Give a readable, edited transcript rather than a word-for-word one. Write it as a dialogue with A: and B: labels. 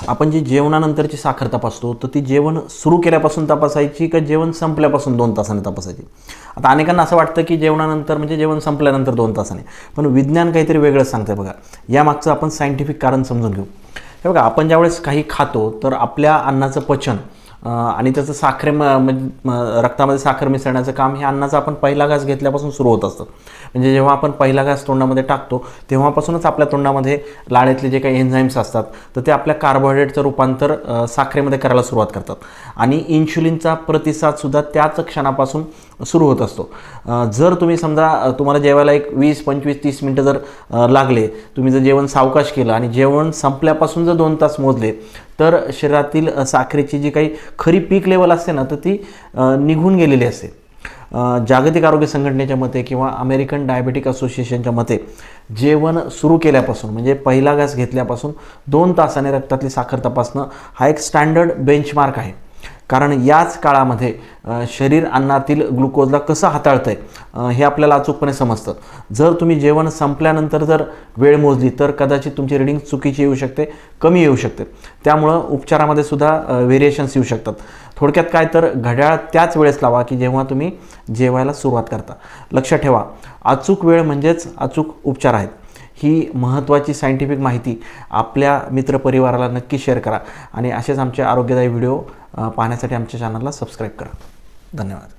A: आपण जी जेवणानंतरची साखर तपासतो तर ती जेवण सुरू केल्यापासून तपासायची का जेवण संपल्यापासून 2 तासांनी तपासायची? आता अनेकांना असं वाटतं की जेवणानंतर म्हणजे जेवण संपल्यानंतर 2 तासांनी, पण विज्ञान काहीतरी वेगळंच सांगतंय बघा. यामागचं आपण सायंटिफिक कारण समजून घेऊ. हे बघा, आपण ज्यावेळेस काही खातो तर आपल्या अन्नाचं पचन आणि त्याचं रक्तामध्ये साखर मिसळण्याचं काम हे अन्नाचं आपण पहिला घास घेतल्यापासून सुरू होत असतं. म्हणजे जेव्हा आपण पहिला घास तोंडामध्ये टाकतो तेव्हापासूनच आपल्या तोंडामध्ये लाळेतले जे काही एन्झाईम्स असतात तर ते आपल्या कार्बोहायड्रेटचं रूपांतर साखरेमध्ये करायला सुरुवात करतात आणि इन्शुलिनचा प्रतिसादसुद्धा त्याच क्षणापासून सुरू होत असतो. जर तुम्ही समजा तुम्हाला जेवायला एक 20, 25, 30 मिनटं जर लागले, तुम्ही जर जेवण सावकाश केलं आणि जेवण संपल्यापासून जर 2 तास मोजले तर शरीरातील साखरेची जी काही खरी पीक लेवल असते ना तर ती निघून गेलेली असते. जागतिक आरोग्य संघटनेच्या मते किंवा अमेरिकन डायबेटिक असोसिएशनच्या मते जेवण सुरू केल्यापासून म्हणजे पहिला घास घेतल्यापासून 2 तासाने रक्तातली साखर तपासणं हा एक स्टँडर्ड बेंचमार्क आहे. कारण याच काळामध्ये शरीर अन्नातील ग्लुकोजला कसं हाताळतं हे आपल्याला अचूकपणे समजतं. जर तुम्ही जेवण संपल्यानंतर जर वेळ मोजली तर कदाचित तुमची रिडिंग चुकीची येऊ शकते, कमी येऊ शकते. त्यामुळं उपचारामध्ये सुद्धा व्हेरिएशन्स येऊ शकतात. थोडक्यात काय तर घड्याळ त्याच वेळेस लावा की जेव्हा तुम्ही जेवायला सुरुवात करता. लक्षात ठेवा, अचूक वेळ म्हणजेच अचूक उपचार आहेत. ही महत्त्वाची सायंटिफिक माहिती आपल्या मित्रपरिवाराला नक्की शेअर करा आणि असेच आमचे आरोग्यदायी व्हिडिओ पाहण्यासाठी आमच्या चॅनलला सबस्क्राईब करा. धन्यवाद.